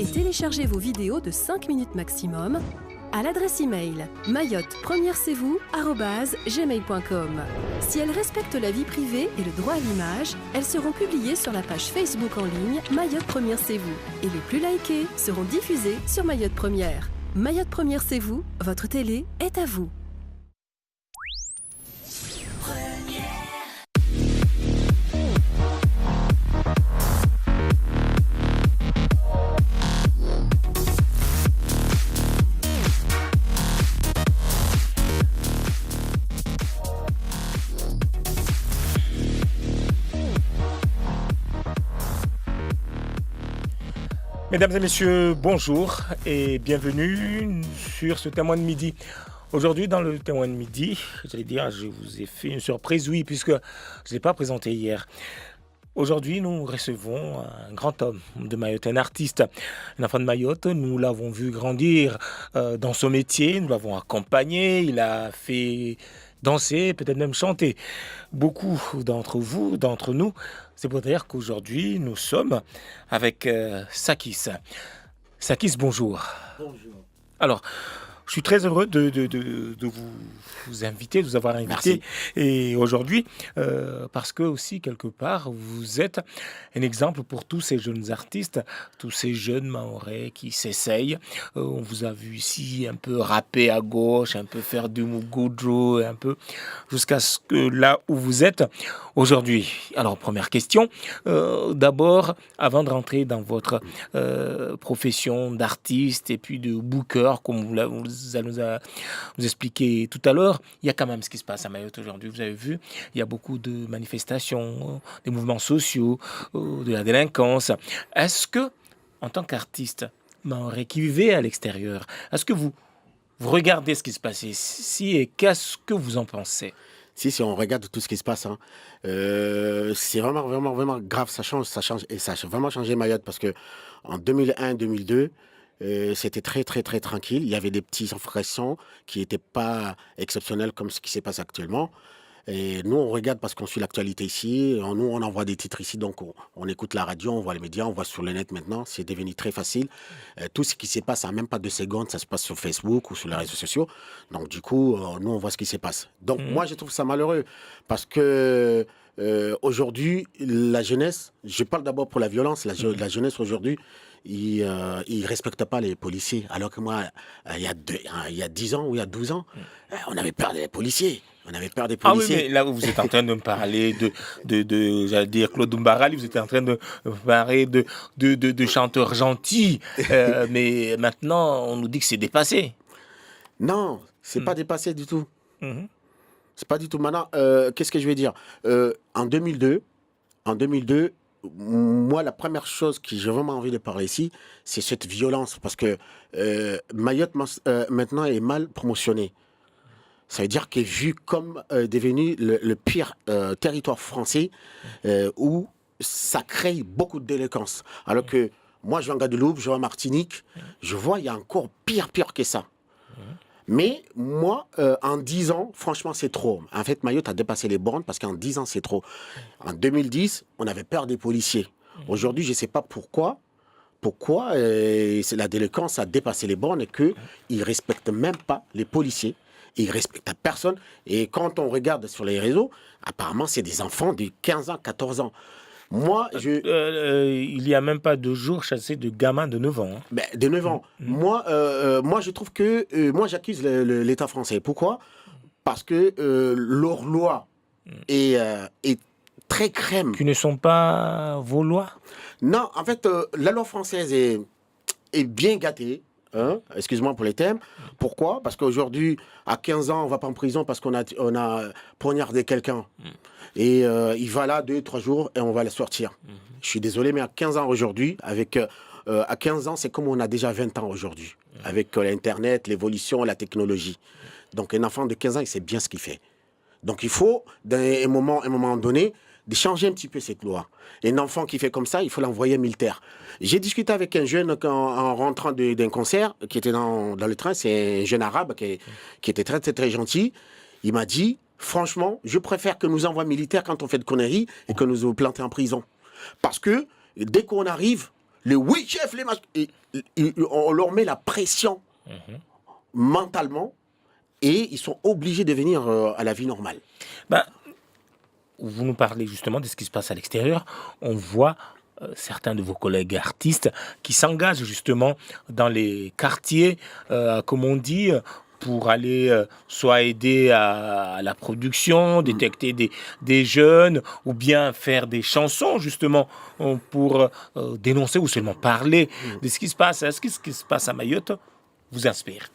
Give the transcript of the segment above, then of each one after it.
Et téléchargez vos vidéos de 5 minutes maximum à l'adresse email mayotte-c'est-vous@gmail.com. Si elles respectent la vie privée et le droit à l'image, elles seront publiées sur la page Facebook en ligne Mayotte Première C'est Vous. Et les plus likées seront diffusées sur Mayotte Première. Mayotte Première C'est Vous, votre télé est à vous. Mesdames et messieurs, bonjour et bienvenue sur ce témoin de midi. Aujourd'hui, dans le témoin de midi, je vous ai fait une surprise, oui, puisque je ne l'ai pas présenté hier. Aujourd'hui, nous recevons un grand homme de Mayotte, un artiste, un enfant de Mayotte. Nous l'avons vu grandir dans son métier, nous l'avons accompagné, il a fait danser, peut-être même chanter. Beaucoup d'entre vous, d'entre nous, c'est pour dire qu'aujourd'hui, nous sommes avec Sakis. Sakis, bonjour. Bonjour. Alors, je suis très heureux de vous inviter, de vous avoir invité. Merci. Et aujourd'hui, parce que aussi, quelque part, vous êtes un exemple pour tous ces jeunes artistes, tous ces jeunes Mahorais qui s'essayent. On vous a vu ici un peu rapper à gauche, un peu faire du mugoudjo, un peu jusqu'à ce que là où vous êtes aujourd'hui. Alors, première question. D'abord, avant de rentrer dans votre profession d'artiste et puis de booker, comme vous allez nous expliquer tout à l'heure, il y a quand même ce qui se passe à Mayotte aujourd'hui. Vous avez vu, il y a beaucoup de manifestations, des mouvements sociaux, de la délinquance. Est-ce que, en tant qu'artiste mahorais qui vivez à l'extérieur, est-ce que vous regardez ce qui se passe ici et qu'est-ce que vous en pensez? Si on regarde tout ce qui se passe, c'est vraiment grave. Ça change et ça a vraiment changé Mayotte parce que en 2001-2002, c'était très tranquille. Il y avait des petits infractions qui n'étaient pas exceptionnelles comme ce qui se passe actuellement. Et nous, on regarde parce qu'on suit l'actualité ici. Nous, on envoie des titres ici, donc on écoute la radio, on voit les médias, on voit sur le net maintenant. C'est devenu très facile. Tout ce qui se passe en même pas 2 secondes, ça se passe sur Facebook ou sur les réseaux sociaux. Donc du coup, nous, on voit ce qui se passe. Donc moi, je trouve ça malheureux parce que aujourd'hui, la jeunesse, je parle d'abord pour la violence, la jeunesse aujourd'hui, ils ne respectent pas les policiers. Alors que moi, il y a 10 ans ou il y a 12 ans, on avait peur des policiers. On avait peur des policiers. Ah oui, mais là, vous êtes en train de me parler j'allais dire, Claude Mbarali, vous êtes en train de me parler de chanteurs gentils. Mais maintenant, on nous dit que c'est dépassé. Non, c'est pas dépassé du tout. Mhm. C'est pas du tout. Maintenant, qu'est-ce que je vais dire en 2002, moi, la première chose que j'ai vraiment envie de parler ici, c'est cette violence. Parce que Mayotte, maintenant, est mal promotionnée. Ça veut dire qu'elle est vue comme devenu le pire territoire français où ça crée beaucoup de délinquance. Alors que moi, je vais en Guadeloupe, je vais en Martinique, je vois, il y a encore pire que ça. Mais moi, en 10 ans, franchement, c'est trop. En fait, Mayotte a dépassé les bornes parce qu'en 10 ans, c'est trop. En 2010, on avait peur des policiers. Aujourd'hui, je ne sais pas pourquoi la délinquance a dépassé les bornes et qu'ils ne respectent même pas les policiers. Ils ne respectent personne. Et quand on regarde sur les réseaux, apparemment, c'est des enfants de 15 ans, 14 ans. Moi, il n'y a même pas 2 jours chassé de gamins de 9 ans. Hein. Ben, de 9 ans. Moi, je trouve que... moi, j'accuse l'État français. Pourquoi ? Parce que leur loi est très crème. Qui ne sont pas vos lois? Non, en fait, la loi française est bien gâtée. Excuse-moi pour les thèmes. Pourquoi ? Parce qu'aujourd'hui, à 15 ans, on ne va pas en prison parce qu'on a poignardé quelqu'un. Et il va là 2-3 jours et on va le sortir. Je suis désolé, mais à 15 ans aujourd'hui, à 15 ans, c'est comme on a déjà 20 ans aujourd'hui, avec l'Internet, l'évolution, la technologie. Donc un enfant de 15 ans, il sait bien ce qu'il fait. Donc il faut, à un moment donné, de changer un petit peu cette loi. Un enfant qui fait comme ça, il faut l'envoyer militaire. J'ai discuté avec un jeune en rentrant d'un concert qui était dans le train. C'est un jeune arabe qui était très gentil. Il m'a dit, franchement, je préfère que nous envoie militaire quand on fait de conneries et que nous planter en prison. Parce que dès qu'on arrive, Le oui, chef, les machins. On leur met la pression mentalement et ils sont obligés de venir à la vie normale. Ben, vous nous parlez justement de ce qui se passe à l'extérieur. On voit certains de vos collègues artistes qui s'engagent justement dans les quartiers, comme on dit, pour aller soit aider à la production, détecter des jeunes, ou bien faire des chansons justement pour dénoncer ou seulement parler de ce qui se passe. Est-ce que ce qui se passe à Mayotte vous inspire?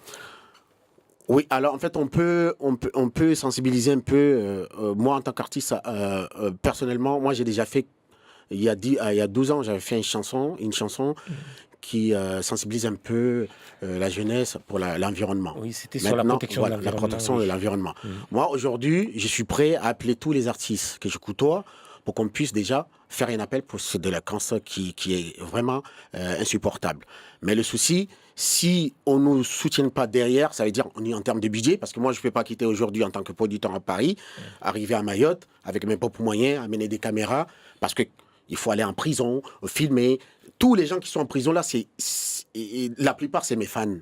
Oui, alors en fait, on peut sensibiliser un peu. Moi, en tant qu'artiste, personnellement, moi, j'ai déjà fait, il y a 12 ans, j'avais fait une chanson qui sensibilise un peu la jeunesse pour l'environnement. Oui, c'était sur la protection de l'environnement. La protection de l'environnement. Mmh. Moi, aujourd'hui, je suis prêt à appeler tous les artistes que je côtoie pour qu'on puisse déjà faire un appel pour cette délinquance qui est vraiment insupportable. Mais le souci, si on ne nous soutient pas derrière, ça veut dire on est en termes de budget, parce que moi, je ne peux pas quitter aujourd'hui en tant que producteur à Paris, arriver à Mayotte avec mes propres moyens, amener des caméras, parce que il faut aller en prison, filmer. Tous les gens qui sont en prison là, la plupart, c'est mes fans.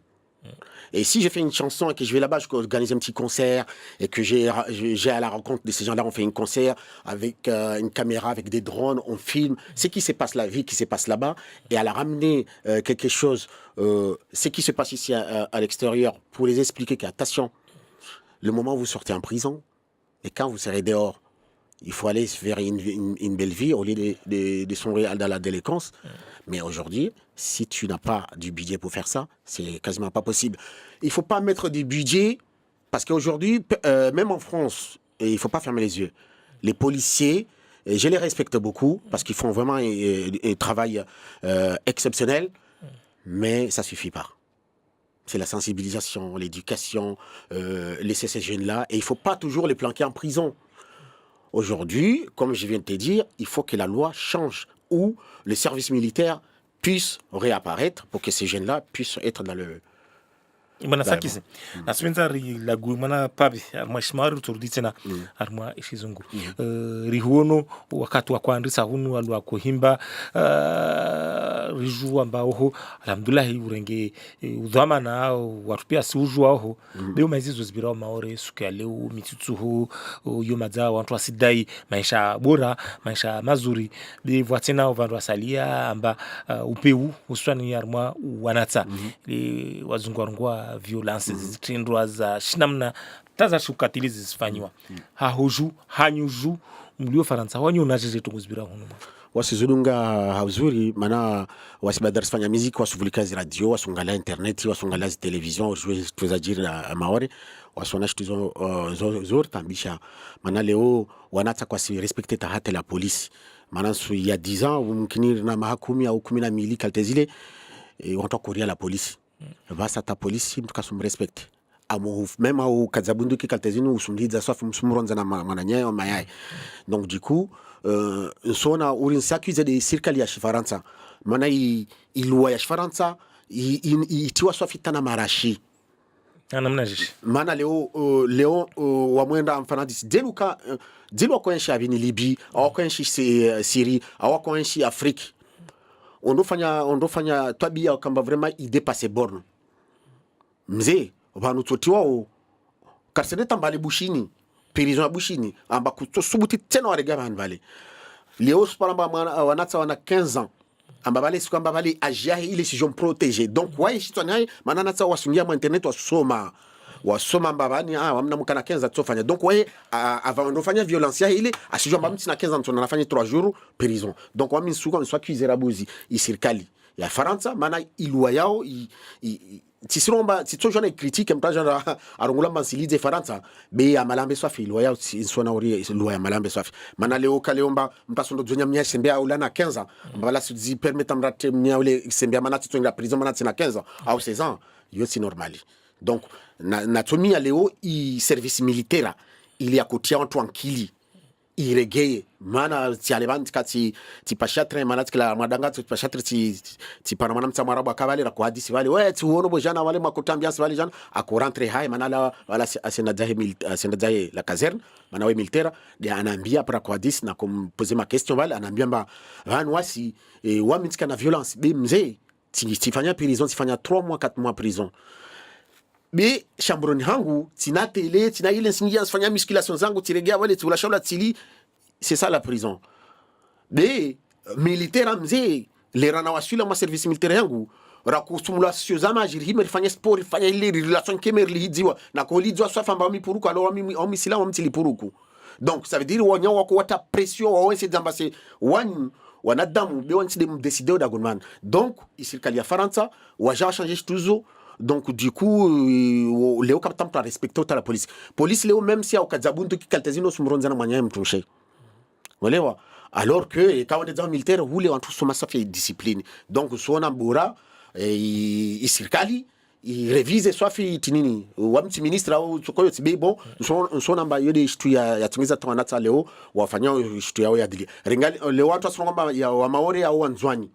Et si j'ai fait une chanson et que je vais là-bas, je organise un petit concert et que j'ai à la rencontre de ces gens-là, on fait un concert avec une caméra, avec des drones, on filme ce qui se passe la vie qui se passe là-bas et à la ramener quelque chose, ce qui se passe ici à l'extérieur pour les expliquer qu'attention, le moment où vous sortez en prison et quand vous serez dehors, il faut aller vers une belle vie au lieu de sombrer dans la délinquance. Mais aujourd'hui, si tu n'as pas du budget pour faire ça, c'est quasiment pas possible. Il ne faut pas mettre du budget, parce qu'aujourd'hui, même en France, il ne faut pas fermer les yeux. Les policiers, je les respecte beaucoup, parce qu'ils font vraiment un travail exceptionnel, mais ça ne suffit pas. C'est la sensibilisation, l'éducation, laisser ces jeunes-là, et il ne faut pas toujours les planquer en prison. Aujourd'hui, comme je viens de te dire, il faut que la loi change ou le service militaire puisse réapparaître pour que ces jeunes-là puissent être dans le... Mana sakise naswenza ri lagu mana pabe arma shmaru turdi tena arma ishizungu rihono wakati wa kuandisa hunu alwa kuhimba riju ambao ho alhamdulillah urenge udhamana watu pia siujua ho leo mazizo zibira maore suku ya leo mitutsu ho yo madza watu wasidai maisha bora maisha mazuri de voitina vandu wasalia amba upeu uswani arma wanata le wazungwarungwa violence zitendwa za shinamna taza shukatili zisifanywa hahoju hanyuju mlio faransa wanyu unajeje tunguzibira hunu wasizununga hauzuri maana wasibadar fanya muziki wasuvulika zi radio wasungala internet wasungala zi television tuweza jira maore wasona shtuzo zor tambisha maana leo wanata kwa si respecter ta hata la police maana il y a 10 ans mumkini na mahakumi au 12 kaltezile watu koria la police basa ta polisi mtu kasumrespect même au kadzabunduki kaltezini usumliza swafu msumronza na mananyayo mayai donc du coup sona urin s'accuse de circali ya Faransa maana ilwa ya Faransa itiwa swafitana marashi anamnajishi maana leo wamwenda mfanadisi delu kwa abini Libye au kwa Syrie au kwa Afrique ondofanya tabia kamba vraiment il dépasse borne mzee vanu totiwao karseneta mbali bushini prison ya bushini amba kutosubuti tena warega van vale leo spalamba wanatsa wana 15 ans amba vale sikamba vale agia ile si je protéger donc ouais chitwana mana natsa wasungia mu internet wasoma mbabani wamna mukana 15 tsofanya donc ouais avant ndofanya violence ya ile asijua mbamti na 15 ans tunafanya 3 jours prison donc wami suka mswa cuisera buzi isirikali ya Faransa maana ilwa yao tisiromba titsojana critique mtaja arongula masilize Faransa be ya malambe swafi ilwa yao sona ori ilwa ya malambe swafi maana leo kaleomba mtasondo zonya mnya sembea ulana 15 ans mbala si permettre mrate mnya ule sembea maana titsonga prison maana tina 15 ans au 16 ans yo si normali donc natomia leo i service militaire il y a kotia en tranquille il regaye mana ti aleban ti pashatre mana tikla madanga ti pashatre ti para mana mtsamara ba kabale la kwa disi wale we ti wono bo jana wale makotambia wale jana ako rentre hai mana la wala asena dahe la caserne mana we militaire de anaambia para kwa disi na kumposer ma question wale anaambia mba van wasi wa mitika na violence be mzee ti fanya prison ti fanya 3 mois 4 mois prison be chambroni hangu tina tele tina ile singia fanya musculation zangu tiregea wale ti ula shaula tili. C'est ça la prison. Mais militaire mzee lerana wasula ma service militaire yangu rakusumula siozama jirihime rifanya sport rifanya ile relation kemer lihidziwa na kolizwa swafa mba mi puruku alors mi sila mtili puruku. Donc ça veut dire wanya wako wata pression wa wense d'ambasser wanadamu be wansi de décider da gunman. Donc isikali ya Faransa waja changer tuzo. Donc du coup leo kaptam ta respecter la police. Police leo même si au kadzabuntu kikaltazino sumronzana mwanya mtushe. Walewa alors que quand on est dans militaire roule en tout ça fait discipline donc soit na bora isirikali revise soit fait tinini wa mti ministre au tukoyo tibe bon so namba yode shitu ya tingiza tawanata leo wafanya shitu yao ya dili ringali leo watu asonga ya wa maori au wanzwani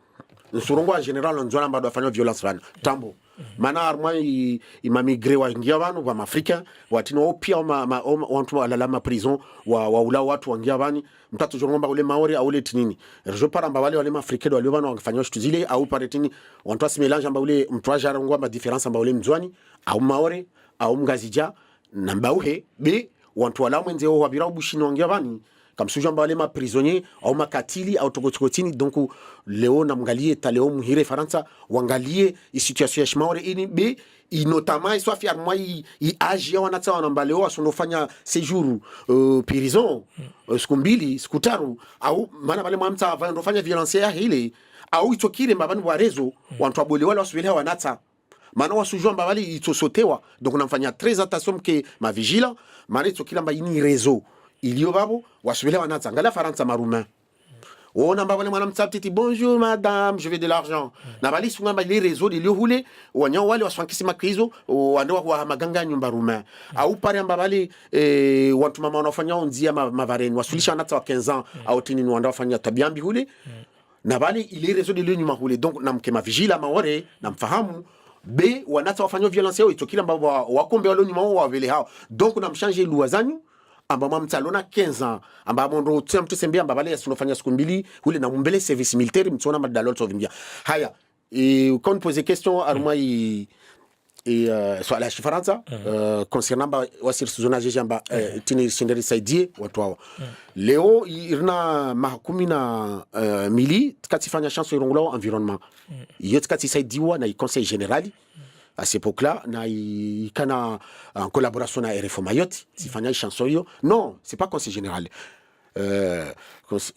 nsurongo general nzwana mbado afanya violence bana tambo mana armwa imamigre wa ingia banu wa Afrika watino opia watu alalama prison wa ula watu wangia bani mtatu jongomba ule maori au ule tinini rejo paramba wale Afrika wale banu wangafanya shitu zile au paretini watu asimelange amba ule mtwaja rongwa ma difference amba ule mzwani au maori au mgazija namba uhe be watu wala mwenze wa bira bushino wangia bani comme si j'en parlais ma prisonnier au makatili au tokotini donc leo na mgalie taleo muhire Faransa wangalie situation ya shmaore ini be notamment soit fier moi i age wanatsa wanambaleo asonofanya séjour prison skumbili skutaru au mana bale mwamta vanofanya violence ya hile au itokire mabani wa rezo wantu abole wala wasubile wanatsa mana wasujua mbali itosotewa donc namfanya très attention que ma vigila mana itokila mba ini rezo ilio babo wasubile wanatsa ngala Faransa marumain ona mbabale mwana mtsaptiti bonjour madame je veux de l'argent na bali sunga mbali réseau de liohule wanya wale waswankisi makrizo wande wa maganga nyumba rumain au pare mbabale watu mama wanafanya onzia mavareni wasulisha wanatsa wa 15 ans au tini wanda wafanya tabiambi hule na bali ile réseau de nyuma hule donc namkema vigila maore namfahamu be wanatsa wafanya violence yao itokila mbabo wakombe wale nyuma wao wavele hao donc namchanger luazanyu amba mamtalona 15 ans amba mondo tsemtu sembia amba bale yasunofanya siku mbili ule na mumbele service militaire mtsona madalol sovimbia haya quand poser question armoi soit la Faransa concernant ba wasir zonage jamba tini sinderi saidie watu hao leo irna mahakumi na mili tkatifanya chance irongolo environnement yot tkati saidiwa na conseil général à cette époque-là, en collaboration avec RFO Mayotte, si fanya chanson yo. Non, c'est pas conseil général.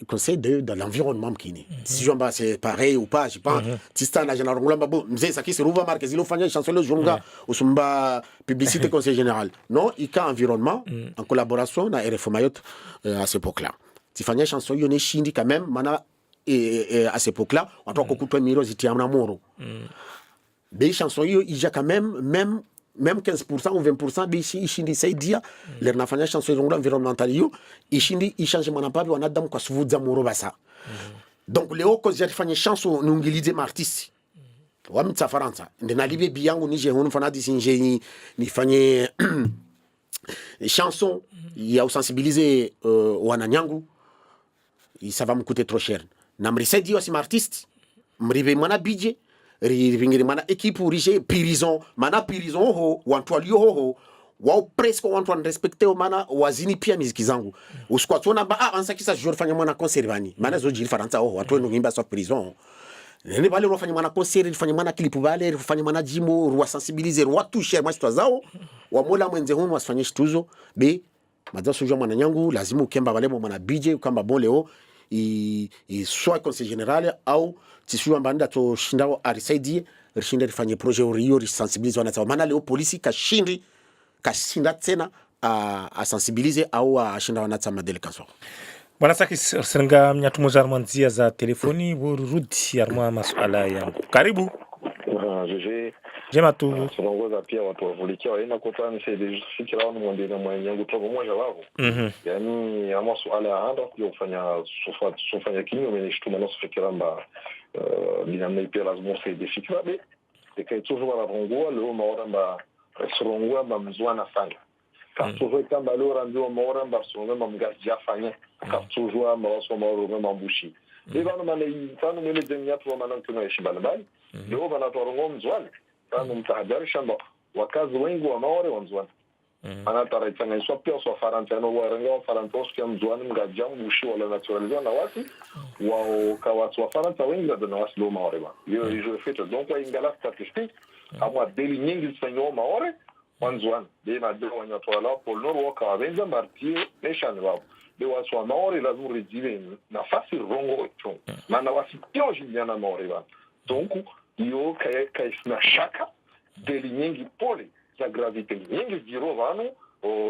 Conseil de l'environnement qui n'est. Si j'en bats c'est pareil ou pas, je sais pas. Si c'est un général ngolamba bon, mzee ça qui se rouva marque zilo fanya chanson le jonga ou sumba publicité conseil général. Non, il y a environnement en collaboration avec RFO Mayotte à cette époque-là. Si fanya chanson yo ne shindi quand même mana et à cette époque-là, on doit couper miro ziti amna moro. Des chansons il y a quand même 15% ou 20% be ishindi saidia les nafanya chansons environnementales yo ishindi change mana papi wanadamu kwa suvuza moro basa donc leo ko zifanya chanson nungilize artiste wa mtsa Faransa ndena libe biyangu nije hono fana disinje ni fanye chanson ya sensibiliser wananyangu ça va me coûter trop cher na mrisaidi wasi artiste mribe mana budget rivingiri mana équipe urige prison mana prison ho wantu alio ho wao presque wantu respecter mana wazini pia muziki zangu usikwatona ba ansakisa jour fanya mwana concert bani mana zo jiri Faransa ho watu ngimba so prison nene bale rofanya mwana concert fanya mwana clip bale fanya mwana jimo rwa sensibiliser rwa toucher moi toi zao wa mola mwenze hono wasifanye shituzo be madaso jo mwana nyangu lazima ukemba bale mwana budget kamba bon leo soit conseil général au tishu ambanda to shindao arisaidie rishinda rifanye projet uriyo risensibilize wanatsa maana leo polisi kashinda tena a sensibiliser au a shinda wanatsa madelikation. Bwana Sakis Senga mnyatumo za armanzia za telefoni burudi arma masuala yangu. Karibu. Jema tu. Tunaongoza pia watu wavulikia waina kutana nisaidia fikira wanu mwende na mwenyengu togo mmoja wao. Yani ama suala ya handa kufanya kinyo menishituma nosu fikira mba binamna pia lazima usaidia fikira be. Deka toujours wanarongua leo maora mba surongua mba mzwana fanya. Toujours kamba leo randio maora mba surongua mba mgazi jafanya. Toujours mba waso maora mba mbushi. Leo mane mele jengatu wa manan kuna yeshi balabali. Leo wanatorongo mzwana. Kanu mtahadhari shamba wakazi wengi wa Maore wa mzwani. Anatara itanganyiswa pia wa Faransa no warenga wa Faransa usikia mzwani mgajamu ushi wala naturalizwa na wasi wao kawatu wa Faransa wengi na wasi lo Maore ba. Hiyo hiyo fetu donc wa ingala statistique amwa deli nyingi zifanyo Maore wa mzwani. Dema do wanyatola pol nord waka wabenza martie nation wao. De wasi wa Maore lazima rejive nafasi rongo chon. Maana wasi pia jiniana Maore ba. Donc iyo kaisna shaka deli nyingi pole za gravité nyingi jiro vano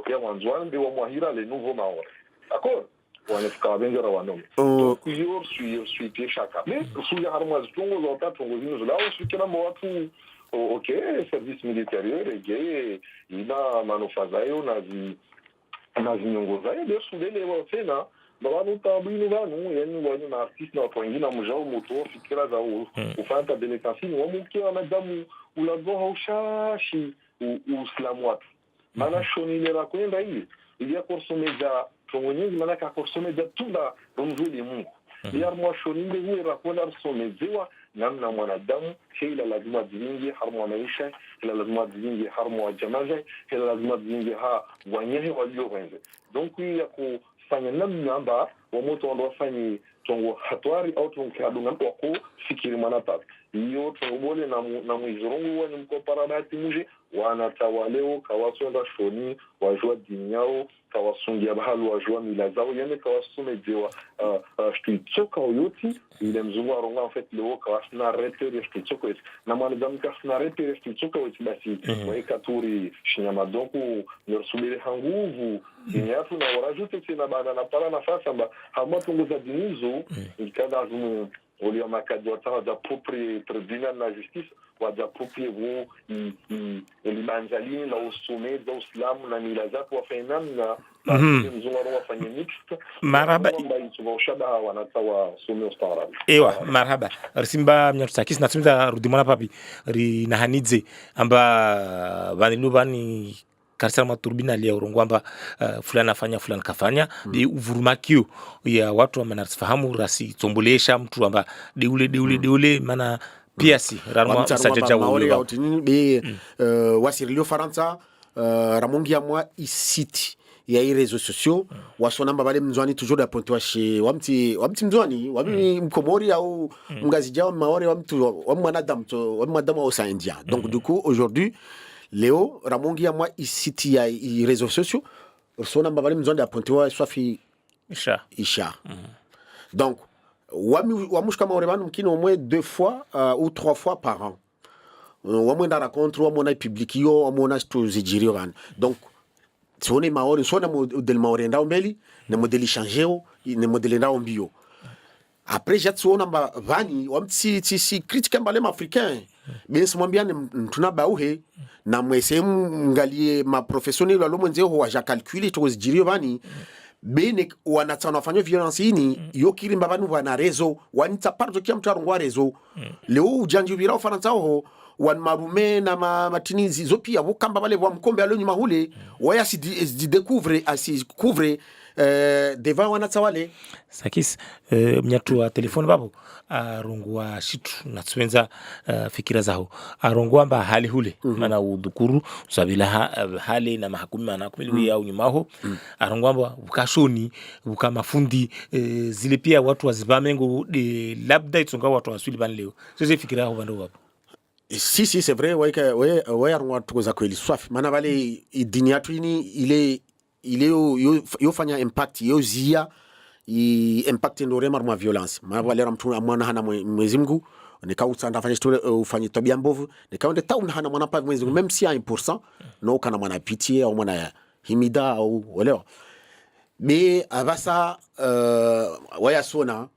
ya wanzwani de wa mwahira le nouveau Maore. D'accord? Wanafika wabenjera wanome. Iyo suite shaka. Mais suya harma zitongo zota tongo zino zao suikena mwatu service militaire rege ina manufazayo na zinyongo zayo de sudele wa fena Bawanu tabinu vanu yani wani na artiste na watu wengine mjao moto fikira za ufanta benekasi ni wamukia wanadamu ulagoha ushashi uislamu watu mana shoni lera kwenda hii ili akorsomeza tongonyezi mana kakorsomeza tunda rumjuli Mungu ili armwa shoni ndio huwa kwenda somezewa namna mwanadamu hila lazima ziingie harmu maisha hila lazima ziingie harmu jamaja hila lazima ziingie wanyehe walio wenze donc hii ya fanya namna amba wamoto ndo wafanye tongo hatwari au tongo kadunga wako fikiri manata hiyo tongo bole na mwizurungu wani mko parabati muje wanatawaleo kawasonda shoni wajua dini yao kawasungia bahalu wajua mila zao yani kawasumejewa shtuitsoka oyoti ile mzungu aronga en fait leo kawasina repere shtuitsoka na mwanadamu kasina repere shtuitsoka oti basi waikaturi shinyama donc nyorsubire hanguvu inyatu na warajoute tena bana na pala nafasi amba hamatunguza dinizo ikada azumu olio makadi watana d'approprier tribunal na justice wa d'approprier wo limanjalini na usome za uislamu na mila zako wafanya na mzungu wafanya mixed marhaba wanatawa usome ustaarabu ewa marhaba risimba mnyatusakisi natumza rudimona papi rinahanidze amba vaninu vani karsama maturbina ya urongwamba fulani afanya fulani kafanya de uvurumakio ya watu wa manasifahamu rasi tombolesha mtu amba deule mana pia si rarma sajaja Maore ya utini be wasirilio Faransa ramongi ya mwa isiti ya hii réseaux sociaux wasonamba bale mzwani toujours da pointu wamti mzwani wami mkomori au mgazija wa Maore wa mwanadamu au sa India donc du coup aujourd'hui Léo ramongi ya mwa isiti ya réseaux sociaux sonamba bale mzwani da pointu wa swafi isha donc wamushka Maore banu mkino au moins 2 fois ou 3 fois par an wamwenda racontre wamona publikio wamona stuzijiri wan donc sone Maore sone model Maore ndao mbeli ne modeli changeo ne modeli ndao mbio après jatsuona mba vani wamtsi critique mbale africain mais mwambia tuna bauhe na mwese ngalie ma professionnel wa lomwenze ho wa calculer to zijiri vani bene wanatana wafanya violence hii yokiri mbabanu wana rezo wanita parto kia mtu arongwa rezo leo ujanji bira Ufaransa ho wan marume na matinizi zopia wukamba bale wa mkombe aloni mahule waya si découvre devant wanatawale sakis mnyatu wa telefoni babu arongwa shitu natwenza fikira zao arongwa mba hali hule mana udukuru sabila hali na mahakumi mana kumili au nyumaho arongwa mba ukashoni ukamafundi zile pia watu wazibamengo labda itunga watu wasuli ban leo sasa fikira yao bando babu si c'est vrai ouais arongwa tukoza kweli swafi mana bale dini yatu ini ile yo fanya impact yo zia impact ndore marma violence mabalera mtu amwana hana Mwenyezi Mungu nikautanda fanya story ufanye tabia mbovu nikaonde tauna hana mwana pa Mwenyezi Mungu même si 1% no kana mwana pitié au mwana himida au wala mais avasa waya sona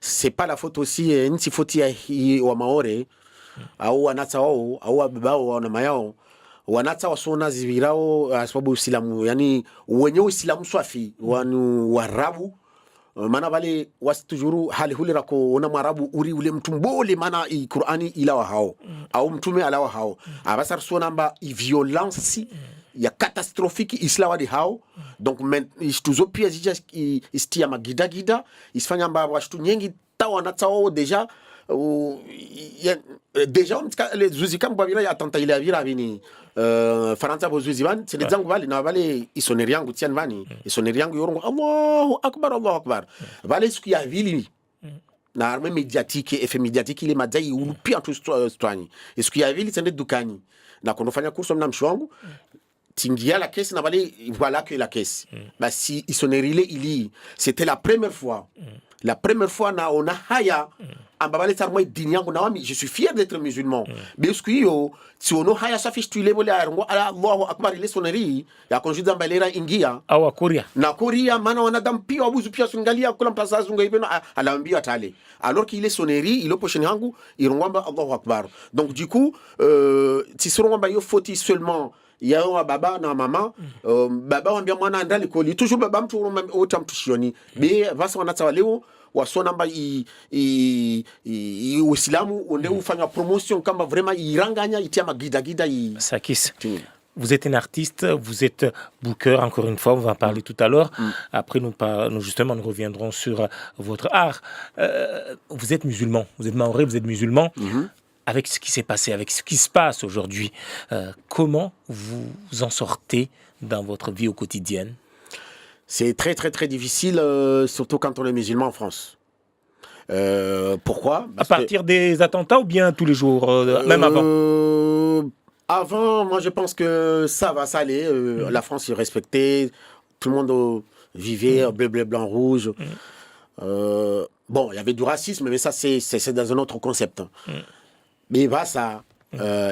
c'est pas la faute aussi une faute ya wa Maore au wanatsa wao au babao na mayao wanatsa wasona zivirao sababu Uislamu yani wenye Uislamu swafi wanu warabu maana wale wasitujuru hali hulira ko ona mwarabu uri ule mtumbole maana Qur'ani ilawa hao au mtume alawa hao abasar sonamba violence ya catastrophique islawa de hao donc istuzo pia zija istia magida isfanya mba washtu nyengi tawana tao deja deja les zuzikam bwabira ya tanta ile avira bini Faransa bozuzivan c'est des zangu bali na bale isoneri yangu tian bani isoneri yangu yorongo Allahu akbar bale siku ya vili na arme médiatique effet médiatique ile madai pia tu strani siku ya vili tende dukani na kunofanya kurso na mshwangu tingia la caisse na bale voilà que la caisse bah si isoneri ile ili c'était la première fois na ona haya ambabale tarmo dini yangu na wami je suis fier d'être musulman parce que yo si ono haya safish tu lebo la ngo ala Allahu akbar ile soneri ya konjuda mbalera ingia awa Korea na Korea maana wanadamu pia wabuzu pia sungalia kula mpasa zunga ibeno alaambia tale alors qu'il est soneri il oposheni yangu irongamba Allahu akbar donc du coup si sorongamba yo foti seulement yao baba na mama baba wambia mwana ndali koli toujours baba mtu ota mtushioni be basa wanatsa leo wasona mba Uislamu onde ufanya promotion kama vraiment iranganya itia magida Sakis. Vous êtes un artiste, vous êtes booker, encore une fois, on va en parler tout à l'heure. Après, nous reviendrons sur votre art. Vous êtes musulman, vous êtes maoré, vous êtes musulman. Avec ce qui s'est passé, avec ce qui se passe aujourd'hui, comment vous en sortez dans votre vie au quotidien? C'est très très très difficile, surtout quand on est musulman en France. Pourquoi? À partir des attentats ou bien tous les jours, même avant? Avant, moi je pense que ça va s'aller. La France est respectée, tout le monde vivait bleu, blanc, rouge. Bon, il y avait du racisme, mais ça c'est dans un autre concept. Mais va ça,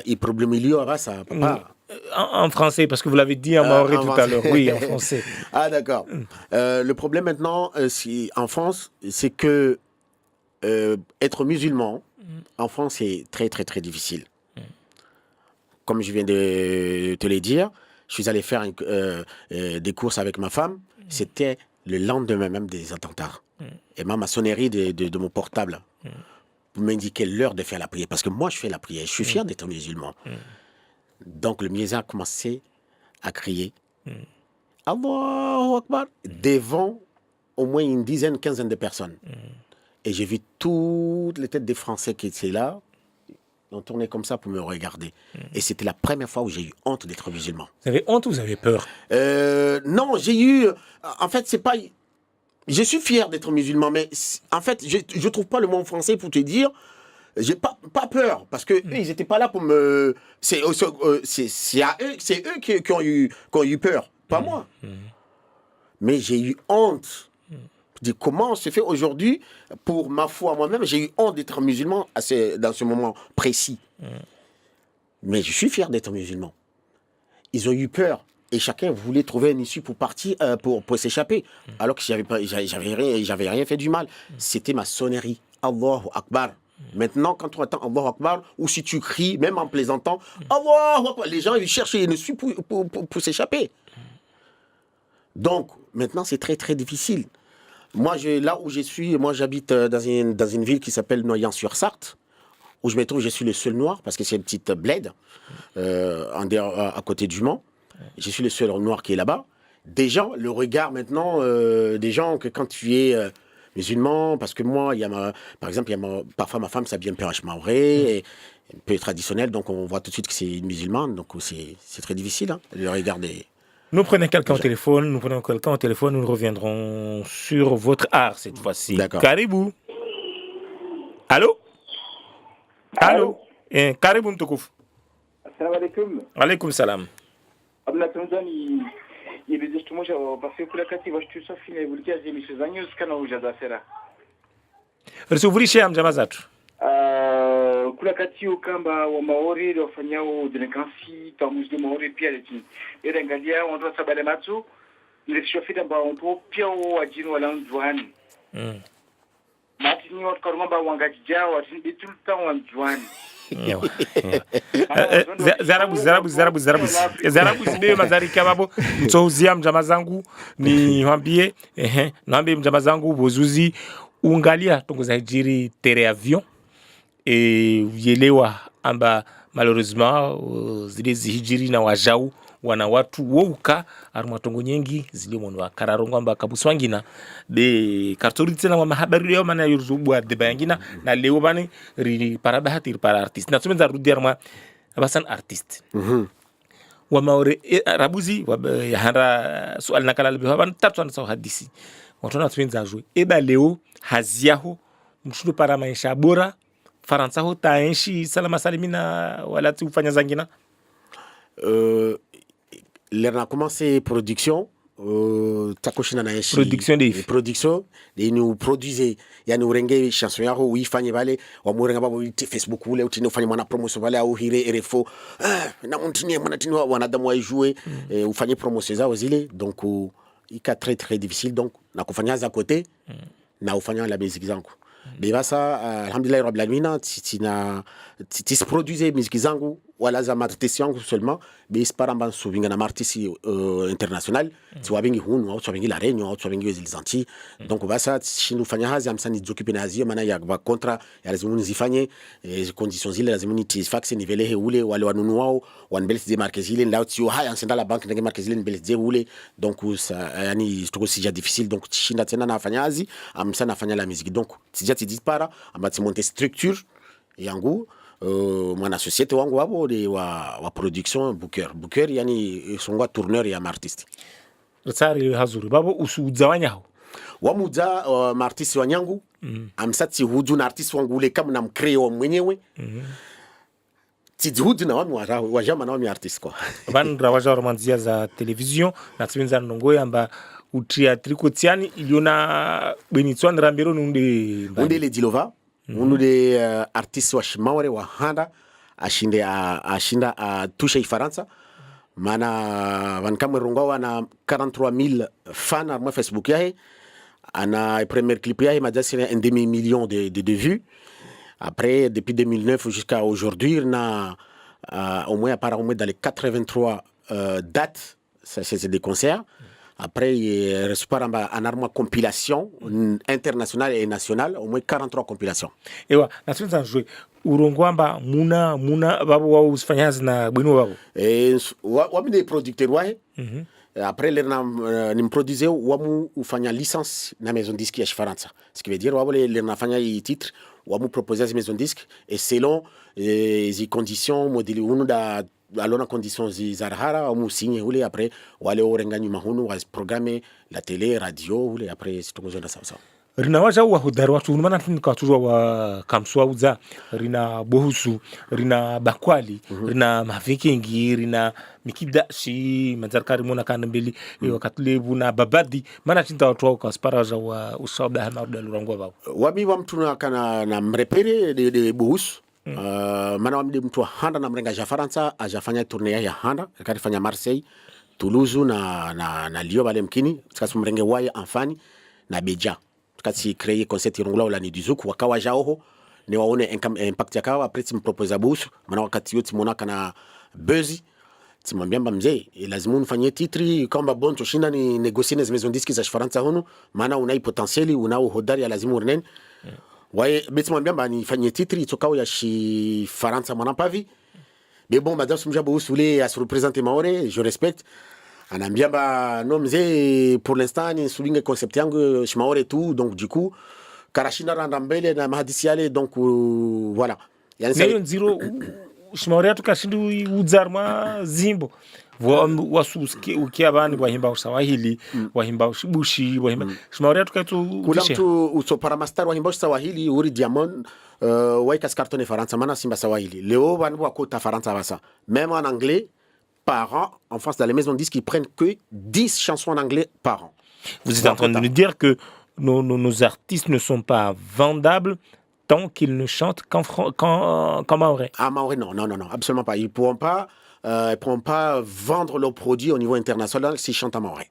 il problème il y aura ça, papa. En français, parce que vous l'avez dit en maoré tout à l'heure. Oui, en français. Ah, d'accord. Le problème maintenant, en France, c'est que être musulman, en France, c'est très, très, très difficile. Comme je viens de te le dire, je suis allé faire des courses avec ma femme. C'était le lendemain même des attentats. Et même ma sonnerie de mon portable pour m'indiquer l'heure de faire la prière. Parce que moi, je fais la prière. Je suis fier d'être musulman. Donc le muezzin a commencé à crier Allahu Akbar devant au moins une dizaine, quinzaine de personnes. Et j'ai vu toutes les têtes des Français qui étaient là, ont tourné comme ça pour me regarder. Et c'était la première fois où j'ai eu honte d'être musulman. Vous avez honte ou vous avez peur? Non, j'ai eu... En fait, c'est pas... Je suis fier d'être musulman, mais en fait, je trouve pas le mot en français pour te dire... J'ai pas peur, parce que eux, ils étaient pas là pour me... C'est eux qui ont eu peur, pas moi. Mais j'ai eu honte. Je dis, comment se fait aujourd'hui, pour ma foi moi-même, j'ai eu honte d'être musulman dans ce moment précis. Mais je suis fier d'être musulman. Ils ont eu peur. Et chacun voulait trouver une issue pour partir, pour s'échapper. Alors que j'avais rien fait du mal. C'était ma sonnerie. Allahu Akbar. Maintenant, quand on attend Allahu Akbar, ou si tu cries, même en plaisantant, Allahu Akbar, les gens ils cherchent une issue pour s'échapper. Donc, maintenant, c'est très très difficile. Moi, là où je suis, moi j'habite dans une ville qui s'appelle Noyant-sur-Sarthe, où je me trouve, je suis le seul noir, parce que c'est une petite bled, à côté du Mans. Je suis le seul noir qui est là-bas. Des gens, le regard maintenant, des gens que quand tu es musulman, parce que moi, par exemple, parfois ma femme s'habille un peu maoré, un peu traditionnel, donc on voit tout de suite que c'est une musulmane, donc c'est très difficile, hein, de le regarder. Nous prenons quelqu'un au téléphone, nous reviendrons sur votre art cette fois-ci. D'accord. Caribou. Allô? Allô? Caribou Ntokouf. Assalamu alaikum. Alaikum salam. Abna Tanzani, il est justement parce que pour la catégorie, je suis sorti de Bulgarie, j'ai mis ce zanio scanner où j'adore faire. Resuvuri chez Amjamazat. Kula kati ukamba wa maori ndio wafanyao delinquency tamus de maori pia leti era ngalia onto sabale matsu ile shofita ba onto pia wa jinu wala ndwani matini wat karuma ba wangajia wat bitul tan wan ndwani Zarabu zibeo mazarika babo mtouzia mjama zangu niwaambie naambie mjama zangu bozuzi ungalia tongoza hijiri tere avion uyelewa amba malheureusement zile zihijiri na wajau wana watu wouka armatongo nyengi zile monu akararongo amba kabuswangina de kartorite na mahabari leo mana yurubwa de bangina na leo bani ri parabahati ri para artist na tumenza rudi arma abasan artist wa maore rabuzi wa yahara sual nakala lebe haban tatu ana sawa hadisi watu na tumenza jwe eba leo haziaho mshudo para maisha bora faransa ho taenshi salama salimina wala tu ufanya zangina on a commencé production takoshina na yeshi production de nous produisait ya nous renge chanson yao uifanye vale wa murenga babo Facebook ule utini ufanye mwana promotion vale au hire RFO na mtini mwana tini wanadamu waijue ufanye promotion zao zile donc ika très très difficile donc na kufanya za côté na ufanya la musique zangu mais ça alhamdulillah rabbil alamin ti produisait musique zangu wala za artiste yangu seulement mais paramba souvinga na artiste international ti wabingi hunu au wabingi la Réunion au wabingi les Antilles donc basa shindu fanya hazi amsani jokipe na azio maana ya contrat ya lazima nizifanye conditions zile lazima nitisfax nivele ule wale wanunu wao wanbelisi de marque zile ndao tio haya nsenda la banque ndenge marque zile nbelisi ule donc ça yani tuko sija difficile donc shinda tena na fanya hazi amsana fanya la musique donc sija ti dispara amati monter structure yangu mwana société wangu wabo de wa production booker yani songwa tourneur ya artiste Rtsari hazuri babo usuudza wanyaho wamuza artiste wanyangu amsati hudu na artiste wangu ule kama namcreo mwenyewe tihudu na wajama na wami artiste kwa bandra waja romanzia za television na twinza nongoya amba utriatriko tiani iliona benitswan rambero nunde le dilova unu de artiste wa shimaure wa handa ashinda tusha ifaransa mana vankamwe rongo wana 43000 fans à Facebook yahe ana premier clip yahe majasi un demi-million de vues après depuis 2009 jusqu'à aujourd'hui na au moins dans les 83 dates ça c'est des concerts. Après, il reçoit en arme compilation internationale et nationale, au moins 43 compilations. Et ouais, la suite, joué. Urongwamba, Muna, babu wa usfanyazi na bwinu babu. Wami des producteurs ouais. Après, les produisait wamu ufanya licence na maison disque ya Faransa. Ce qui veut dire wabu les nafanya i titre, wamu proposer maison disque et selon les conditions modèle unu da alona conditions zarhara au signe ule après wale orenganyu mahunu was programmer la télé radio ule après sitongoza sawa sawa rina waja wa hodari watu mana tunika tujwa wa kamswa uza rina bohusu rina bakwali rina mavikingi rina mikida shi mazarkari mona kana mbili wakatulebu na babadi mana tinta watu wa kasparaja wa usabda hana dalurangwa babo wami wa mtu na kana na mrepere de bohusu mana wamde mtu wa handa na mrenga ja Faransa ajafanya tournée ya handa akafanya Marseille Toulouse na Lyon bale mkini tukasi mrenge waya enfani na Beja tukasi créer concert irongula wala ni dizuku wakawa jaoho ni waone impact yakawa après tu me propose busu mana wakati yote mona kana buzz timwambia mzee lazima unifanyie titri kama bon toshinda ni négocier les maisons disques za Faransa hono maana unai potentieli unao hodari ya lazima urnen ouais mais mwambia nifanyie titri itokao ya shi Faransa mwana pavi mais bon madame Sumjabo usule à se représenter Maore je respecte anambia non mzee pour l'instant ni souligne concept yangu Maore tout donc du coup karashina randa mbele na mahadisi yale donc voilà yani zero Maore tukashindu udzarma zimbo wasuski ukiabani wahimba usawahili wahimba ushibushi wahimba Maore tukatu kula mtu usopara master wahimba usawahili uri diamond waika cartonne Faransa mana simba sawahili leo banu wakota Faransa basa même en anglais par an en France dans les maisons disques ils prennent que 10 chansons en anglais par an. Vous êtes en train de nous dire que nos artistes ne sont pas vendables tant qu'ils ne chantent qu'en maoré. Ah maoré non absolument pas, ils pourront pas vendre leurs produits au niveau international s'ils chantent en maoré.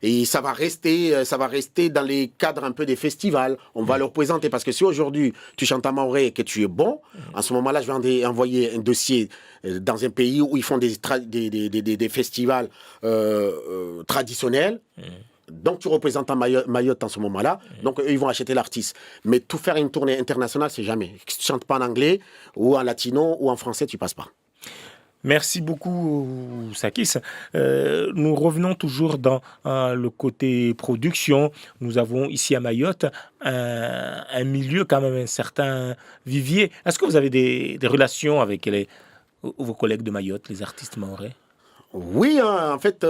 Et ça va rester dans les cadres un peu des festivals. On va le représenter parce que si aujourd'hui tu chantes en maoré et que tu es bon, à ce moment-là, je vais envoyer un dossier dans un pays où ils font des festivals traditionnels. Donc tu représentes en Mayotte en ce moment-là. Donc eux, ils vont acheter l'artiste. Mais tout faire une tournée internationale, c'est jamais. Si tu chantes pas en anglais ou en latino ou en français, tu passes pas. Merci beaucoup, Sakis. Nous revenons toujours dans le côté production. Nous avons ici à Mayotte un milieu, quand même un certain vivier. Est-ce que vous avez des relations avec vos collègues de Mayotte, les artistes mahorais? Oui, en fait,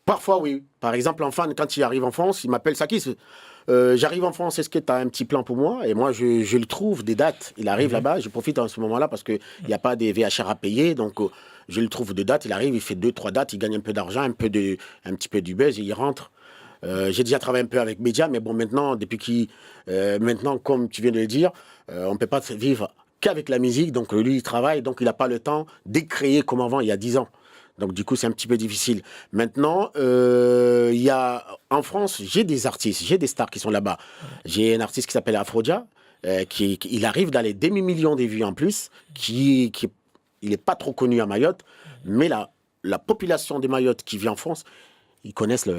parfois oui. Par exemple, un fan, quand il arrive en France, il m'appelle Sakis. J'arrive en France, est-ce que tu as un petit plan pour moi? Et moi, je le trouve, des dates. Il arrive là-bas, je profite en ce moment-là parce qu'il n'y a pas des VHR à payer. Donc, je le trouve de dates. Il arrive, il fait 2-3 dates, il gagne un peu d'argent, un petit peu du buzz et il rentre. J'ai déjà travaillé un peu avec Média, mais bon, maintenant, maintenant, comme tu viens de le dire, on ne peut pas vivre qu'avec la musique. Donc, lui, il travaille, donc il n'a pas le temps d'écrire comme avant, il y a 10 ans. Donc, du coup, c'est un petit peu difficile. Maintenant, en France, j'ai des artistes, j'ai des stars qui sont là-bas. J'ai un artiste qui s'appelle Afrodia, il arrive dans les demi-millions de vues en plus, il n'est pas trop connu à Mayotte, mais la population de Mayotte qui vit en France, ils connaissent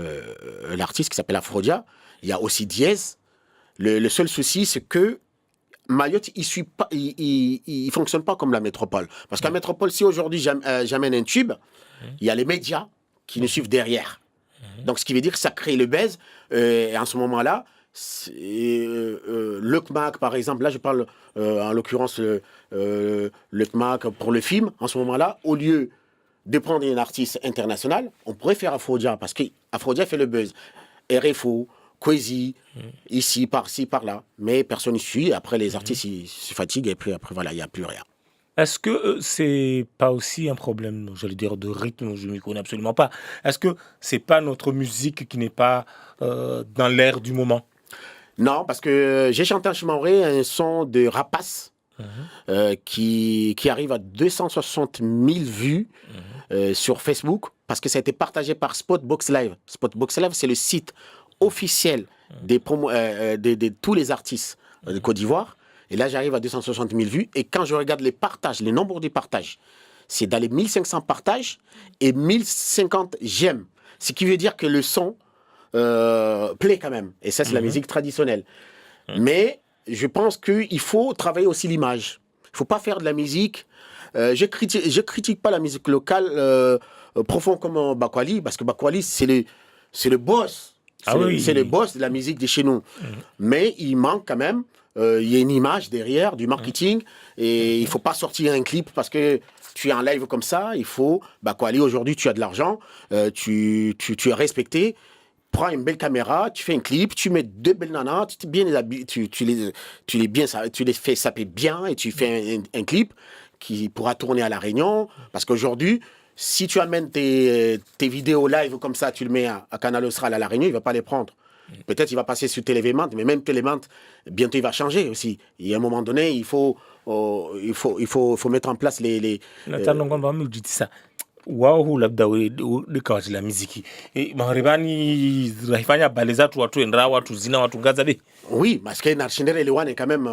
l'artiste qui s'appelle Afrodia. Il y a aussi Diez. Le seul souci, c'est que Mayotte, il fonctionne pas comme la métropole. Parce qu'à métropole, si aujourd'hui j'amène un tube, il y a les médias qui nous suivent derrière. Donc, ce qui veut dire que ça crée le buzz. Et en ce moment-là, le CMAC, par exemple, là je parle en l'occurrence le CMAC pour le film, en ce moment-là, au lieu de prendre un artiste international, on pourrait faire Afrodia, parce qu'Afrodia fait le buzz. RFO, Kwezi, ici, par-ci, par-là. Mais personne ne suit. Après, les artistes ils se fatiguent et puis après, voilà, il n'y a plus rien. Est-ce que c'est pas aussi un problème, j'allais dire, de rythme? Je ne m'y connais absolument pas. Est-ce que c'est pas notre musique qui n'est pas dans l'air du moment? Non, parce que j'ai chanté en Chimaoré un son de Rapace qui arrive à 260 000 vues sur Facebook parce que ça a été partagé par Spotbox Live. Spotbox Live, c'est le site officiel de tous les artistes de Côte d'Ivoire. Et là, j'arrive à 260 000 vues. Et quand je regarde les partages, les nombres de partages, c'est dans les 1500 partages et 1050 j'aime. Ce qui veut dire que le son plaît quand même. Et ça, c'est la musique traditionnelle. Mais je pense qu'il faut travailler aussi l'image. Il ne faut pas faire de la musique. Je critique pas la musique locale profonde comme Bakwali, parce que Bakwali, c'est le boss. C'est le boss de la musique de chez nous. Mais il manque quand même. Il y a une image derrière, du marketing, et il ne faut pas sortir un clip parce que tu es en live comme ça. Il faut, Bakwali, aujourd'hui, tu as de l'argent, tu es respecté. Prends une belle caméra, tu fais un clip, tu mets 2 belles nanas, tu les fais saper bien et tu fais un clip qui pourra tourner à La Réunion. Parce qu'aujourd'hui, si tu amènes tes vidéos live comme ça, tu le mets à Canal Austral à La Réunion, il ne va pas les prendre. Peut-être il va passer sur Télévémante, mais même Télévémante, bientôt il va changer aussi. Et à un moment donné, il faut mettre en place les wao labda dikawachi la miziki maharebani rahifanya bale zatu watu endra watu zina watu ngaza be. Oui, parce que Narchinere Lewane quand même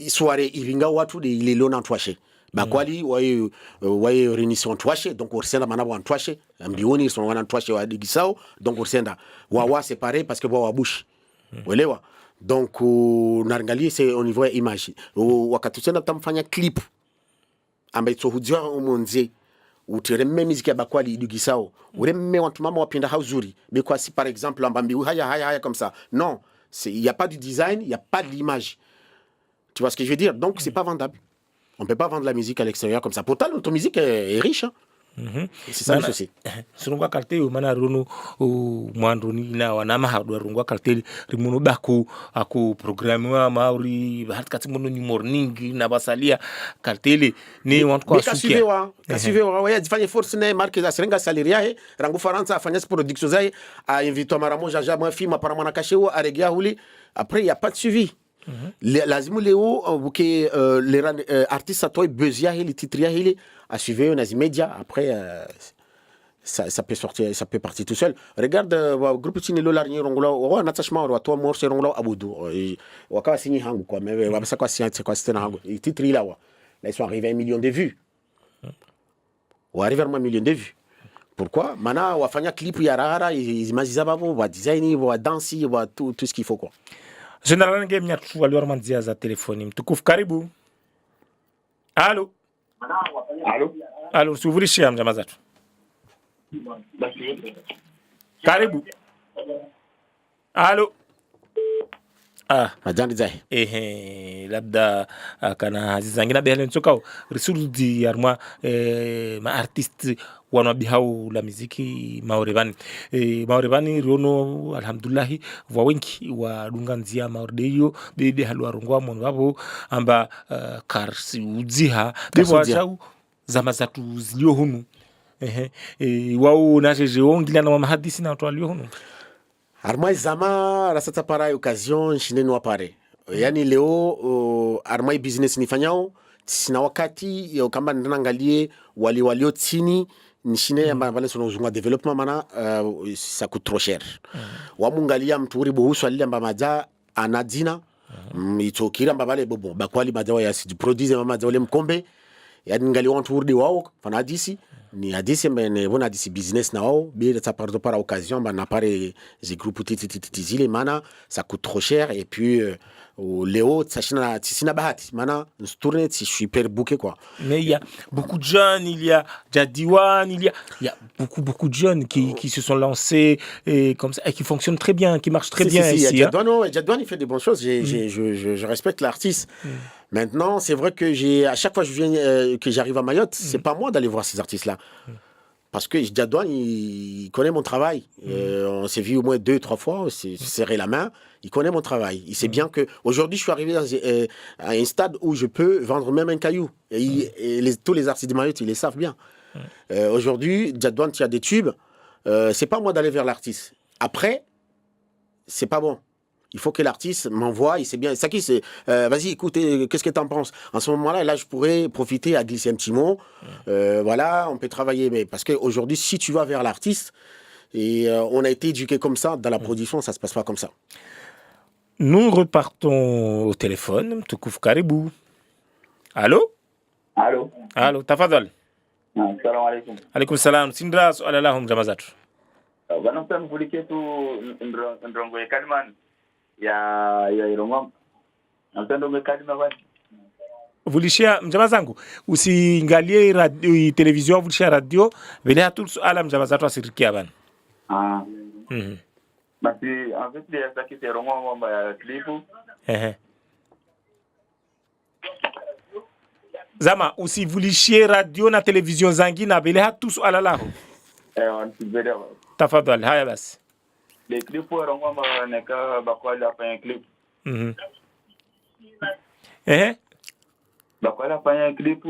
soirée ivinga watu de ile lona twashe. Bakwali waye réunition twashe, donc orsenda manabo twashe ambioni sont wana twashe wa digisao, donc orsenda wawa séparé parce que wa bush. Uelewa? Donc narangalia c'est au niveau image. Wakati tena tamfanya clip ambaye tsohudzwa umonze utiremme muziki ya Bakwali digisao. Uremme wantu mama wapinda hauzuri. Mais quoi si par exemple ambambi haya comme ça. Non, il y a pas du design, il y a pas de l'image. Tu vois ce que je veux dire? Donc c'est pas vendable. On ne peut pas vendre la musique à l'extérieur comme ça. Pourtant, notre musique est riche. Hein? C'est ça le souci. Surungwa karte mana rono mwandoni na wanama hadwa rungwa karte rimono bako ako programme wa mauri hat kati mono ni morning na basalia kartele ni want kwa sukia. Kasivewa waya difanye force ne marque za serenga salaria he rangu Faransa afanya production zai a invito maramo jaja moi film apparemment na kashewo aregia huli après il y a pas de suivi. Lazima leo buke les artistes atoy bezia hili titria hili a suivi nas médias après ça peut sortir, ça peut partir tout seul. Regarde, groupe Tinelo Larni Rongola, un attachement, toi, mort, c'est Rongola Aboudou. Waka signé Hangou, quoi, mais c'est quoi, c'est quoi, c'était Hangou. Et titre là, là, ils sont arrivés à 1 million de vues. Ou arriver à 1 million de vues. Pourquoi? Maintenant, on va faire un clip, il y a rara, ils imaginent ça, on va designer, on va danser, on va tout ce qu'il faut, quoi. Général Ngem Nyatu, alors, on dit à za téléphone, Mtukouf Karibou. Allô? Allô, si vous voulez, chez Amjamazat. Karibu. Allô. Majani zai. Labda kana zangina behelen sokao risurudi arma ma artiste wana bihau la muziki Maorevani rono alhamdulillah wa wenki wa dunganzia maordeyo bebe halwa rongwa mon babo amba karsi udziha bebo ajau zama zatu zilio hunu wao na jeje ongila na mahadisi na watu walio hunu Armai zama rasata para occasion shine no apare. Yani leo armai business nifanyao sina wakati ya kamba ndangalie walio tini nishine ya mbale sono zunga development mana ça coûte trop cher. Wamungalia mturi bohusu alile mbamaja anadina itokira mbale bobo bakwali majawa ya si produce mamaja wale mkombe yani ngali wantu urdi wao fana hadisi ni hadisi mbene bona hadisi business na wao bila tapardo para occasion ba na pare ze groupe titizile mana ça coûte trop cher et puis Léo sachina tisina bahati mana tourner si je suis hyper bouqué quoi. Mais il y a beaucoup de jeunes, il y a Jadiwan, il y a beaucoup de jeunes qui se sont lancés et comme ça et qui fonctionnent très bien, qui marchent très bien ici. Jadiwan il fait des bonnes choses, je respecte l'artiste. Maintenant, c'est vrai que à chaque fois que j'arrive à Mayotte, c'est pas moi d'aller voir ces artistes-là. Parce que Jadouane, il connaît mon travail. On s'est vu au moins 2-3 fois, on s'est serré la main. Il connaît mon travail. Il sait bien que aujourd'hui, je suis arrivé à un stade où je peux vendre même un caillou. Et tous les artistes de Mayotte, ils les savent bien. Aujourd'hui, Jadouane, tu as des tubes. C'est pas moi d'aller vers l'artiste. Après, c'est pas bon. Il faut que l'artiste m'envoie, il sait bien. Ça qui c'est, vas-y, écoute, qu'est-ce que tu en penses? En ce moment-là, là, je pourrais profiter à glisser un petit mot. Voilà, on peut travailler. Mais parce qu'aujourd'hui, si tu vas vers l'artiste, et on a été éduqué comme ça, dans la production, ça ne se passe pas comme ça. Nous repartons au téléphone. Mtukouf Karibou. Allô? Allô, tafadhal. Assalamu alaikum. Alaikum salam. Sindra su'alalahum jamazatu. Wanamtan kuliketu ndrongo ya Kalman. ya Irongom. Napenda umekadima basi. Vulishia mjama zangu usiangalie radio television vulishia radio vile hatu suala mjama zatu asirikia bana. Basi en fait il y a ça qui est Irongom ya clipu. Zama usivulishie radio na television zangi na vile hatu suala lao. Wanasibeda. Tafadhali haya basi. Les clips pour Irongom neka bakwali afanya clip. Bakwali afanya clip.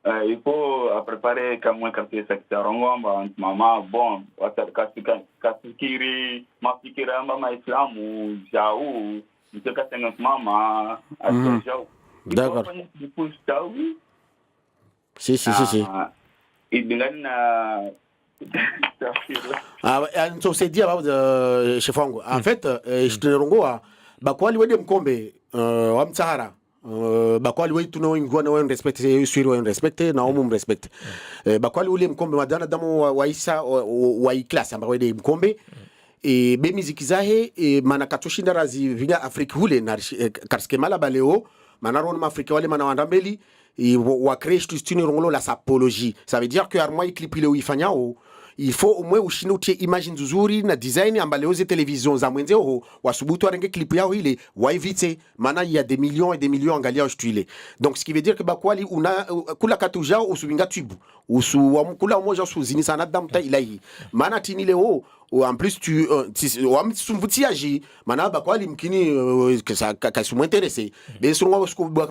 Il faut préparer comme moi quand c'est ça Irongom maman bon wata kasikiri mafikira mama islamu jau mtaka senga mama asojau. D'accord. Si. So c'est dit chef wangu. En fait, je te rongoa bakwali wede mkombe wa mtsahara. Bakwali wetu tunaoingwa na wao respecte siri wao respecte na wao respecte. Bakwali ule mkombe madana damu wa isa wa class amba wede mkombe. E be muziki zahe mana katoshinda razi vinga Afrika hule na karske mala baleo manaron Afrika wale mana wandambeli wa créer stune rongolo la sapologie. Ça veut dire que armoi clip ile uifanyao il faut au moins ushinde utie image nzuri na design ambaleo ze television za mwenzeo wasubutu arenge clip yao ile waivite maana il y a des millions et des millions angalia ustuile. Donc ce qui veut dire que bakwali una kula katuja usubinga tubu usu kula moja usuzini sana damta ilahi maana tinile en plus tu wamtsumvutiaji maana bakwali mkini kasu m'intéressé bien sûr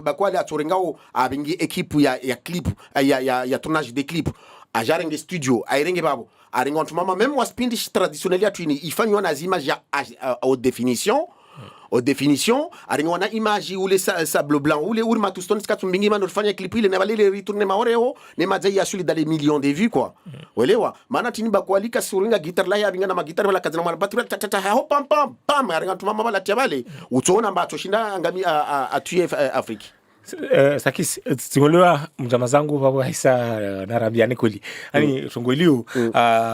bakwali atorengao abingi équipe ya clip ya tournage des clips ajarenge studio airenge babo arenga mama même wa spindi traditionnel ya twini ifanywa na images ya haute définition au définition aringona image ule sable blanc ule urma tuston skatu mbingi man fanya clip ile ne balile retourner maoreo ne mazai asuli dans les millions de vues quoi welewa maana tini bakwalika suringa guitar la yaringa na magitar wala kazana mwana batira tata ho pam pam pam aringa tumama bala tiabale utona mbato shinda ngami a tuer Afrique. Sakis tingolewa mjama zangu babo haisa narambiani kweli yani tongolio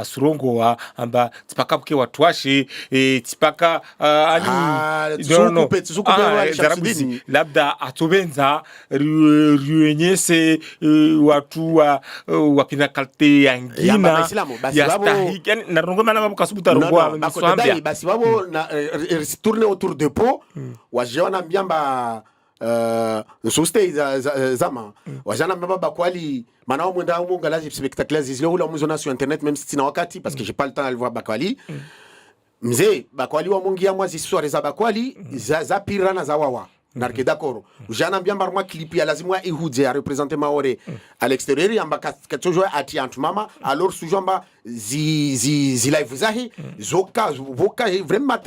surongo wa amba tipakabuke watwashi tipaka ani zukupe zarabisi labda atobenza ruenyese watu wa pinakalte yangina ya stahiki yani narongo mana babo kasubuta rongo miswambia basi babo na tourner autour de pot wajiona mbiamba soste zama wajana mbaba bakwali manao mwenda umu ngalaji spectaculaires zile ula muzona sur internet même si sina wakati parce que j'ai pas le temps de le voir bakwali mzee bakwali wa mungia mwa zisware za bakwali za pirana za wawa narke d'accord jana mbiamba mwa clip ya lazima ihudze a représenter maore à l'extérieur yamba toujours ati antumama alors sujamba zi live zahi zoka voka vraiment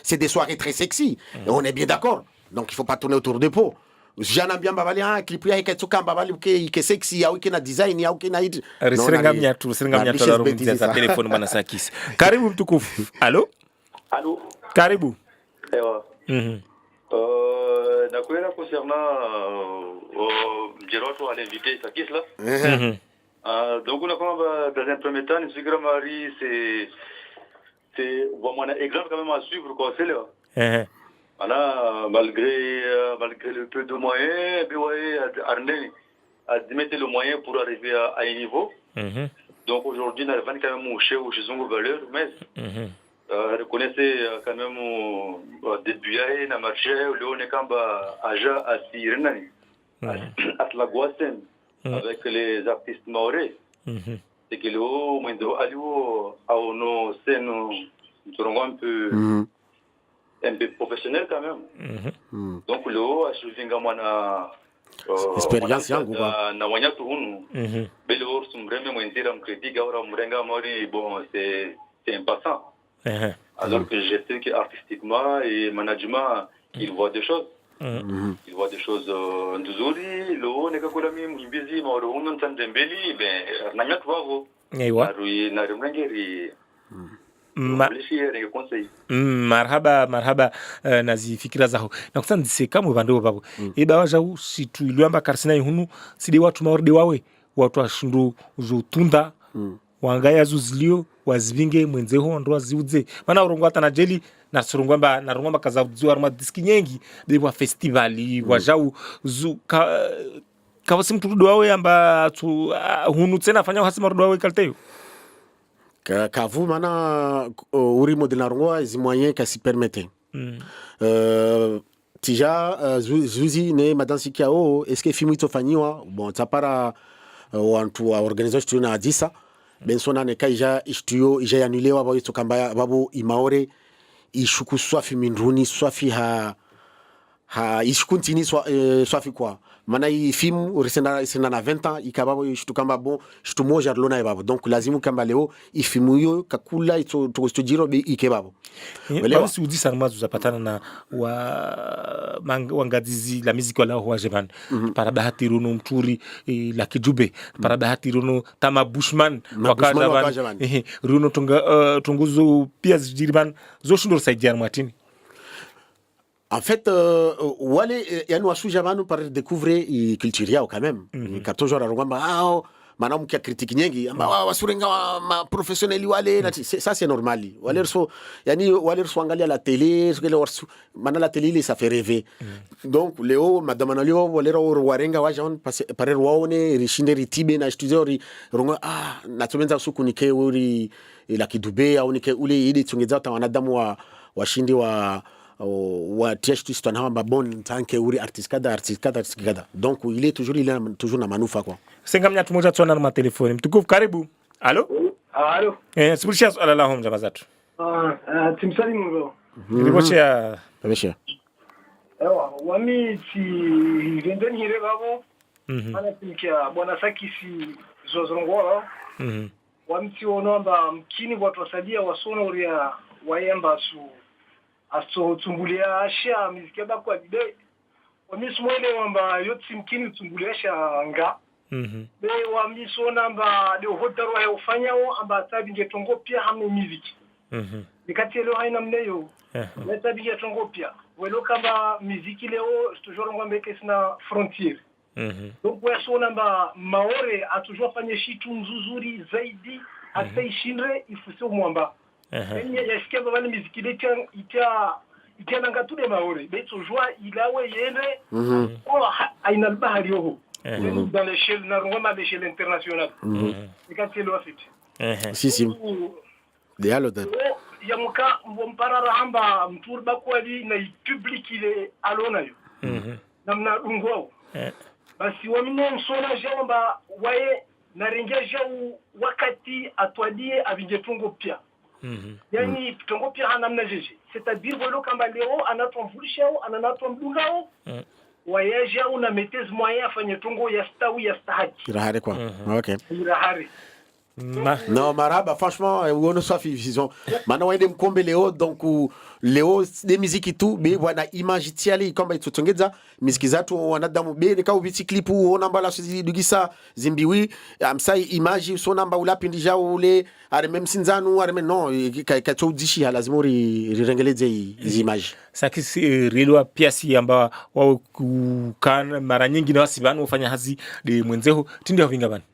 c'est des soirées très sexy et on est bien d'accord. Donc il faut pas tourner autour des pots. Jana bien babali clip ya iketsuka babali ke sexy au ke na design au ke na hit. Serenga mnyatu la rumia za telefoni bana Sakis. Karibu mtukufu. Allo? Allô. Karibu. Ewa. Nakwenda concernant Jeroto à l'invité Sakis là. Donc on a comme dans un premier temps, Nzigara Marie c'est vraiment un exemple quand même à suivre quoi c'est là. Voilà, malgré le peu de moyens, Arnel a démetté le moyen pour arriver à un niveau. Donc aujourd'hui, on a quand même au chez Zongo Valeur, mais reconnaissez quand même au début, on a marché, on est quand même à Sirena, à la Guasen, avec les artistes maorais. C'est que l'eau, on a nos scènes, nous serons un peu professionnel quand même. Donc le haut a suivi un expérience yangu quoi na wanyatu hunu belo sumbreme mwentira mkritika ora mrenga mori bon c'est un passant alors que je sais que artistiquement et management il voit des choses il voit des choses nzuri le haut neka kula mimi mbizi moro hunu ntandembeli ben nanyatu wao na rumengeri marhaba nazi fikira zao nakusa ndiseka mu bando babo eba waja usitu iliamba karsina ihunu sidi watu maorde wawe watu ashindu uzotunda wangaya zuzilio wazibinge mwenzeho ndo waziudze mana urongo hata na jeli na surungwamba kaza udziwa ruma diski nyengi bwa festivali wajau ka wasimtu ndo wawe amba tu hunu tena fanya hasima ndo wawe kalteyo Kavu mana uri model narongo zi moyen ka si permettre. Tija zuzi ne madansi kiao est-ce que filmu itofanywa bon tapara wantu wa organisation na adisa bensona ne kaija studio ija yanulewa babo itokamba babo imaore ishuku swafi mindruni swafi ha ishukuntini swafi kwa mana hii film urisenda na 20 ans ikababo shitukamba bon shitumoja lona babo donc lazimu kamba leo ifimu yo kakula ito tujiro be ikebabo wale si udi sana mazu zapatana na wangazizi la muziki wala huwa jeban para bahati runo mturi la kijube para bahati runo tama bushman wakajaban runo tunguzo pia zijiriban zo shindor saidiar matini. En fait, wale yanu wasu jamanu par découvrir culture quand même. Ka toujours arongamba manam kia critique nyingi amba wasurenga ma professionnel wale ça c'est normal. Wale so yani wale so angalia la télé, mana la télé ça fait rêver. Donc leo madame analio wale warenga wajon par waone rishinde ritibe na studio ronga natumenza sukunike uri la kidube au nike ule ili tungeza wanadamu washindi wa tieshtu stana hamba bon tanke uri artiste kada donc il est toujours na manufa quoi senga mnyatu moja tsona na telefoni mtukufu karibu allo sibulisha swala la hom jamaa zatu timsalimu bro nilibocha tabesha ewa wami ti vendeni hire babo ana tikia bwana Sakisi zozongola wami ti onomba mkini watu wasadia wasona uria wayemba su asotumbulia asha miziki bakwa de wamiswele wamba yotsimkini tumbulia asha nga be wamisona amba de hotaro ya ufanyao amba tabi ngetongo pia hamne miziki nikati leo haina mneyo tabi ngetongo pia welo kamba miziki leo toujours ngombe kesina frontier donc wesona amba maore a toujours fanya shitu nzuzuri zaidi hata ishindre ifuse mwamba yasikia baba miziki leta itia nanga tous les maore beto joie ilawe yende aina bahari yoho dans l'échelle na l'échelle internationale nikati leo afite si dialo da yamuka mparara hamba mturba kwali na public ile alona yo namna ungwao basi wamino msona jamba waye narengeja wakati atwadie avingetungo pia yani tungo pia hanamna jeje c'est-à-dire volo kamba leo anatomvulishao ananatomdungao wayeja una metez moyen afanye tungo ya stawi ya stahaki irahare kwa okay irahare non maraba franchement on soit vision maintenant wende mkombe leo donc leo des musiques et tout mais wana image tiali kama itotongeza muziki zatu wanadamu be ne ka ubiti clip ona mbala dugisa zimbiwi amsai image so namba ulapi ndija ule are même sinzanu are non ka to dishi lazima rirengeleze hizi image sakisi rilwa piasi amba wao kan mara nyingi na wasibanu ufanya hazi de mwenzeho tindi havinga bana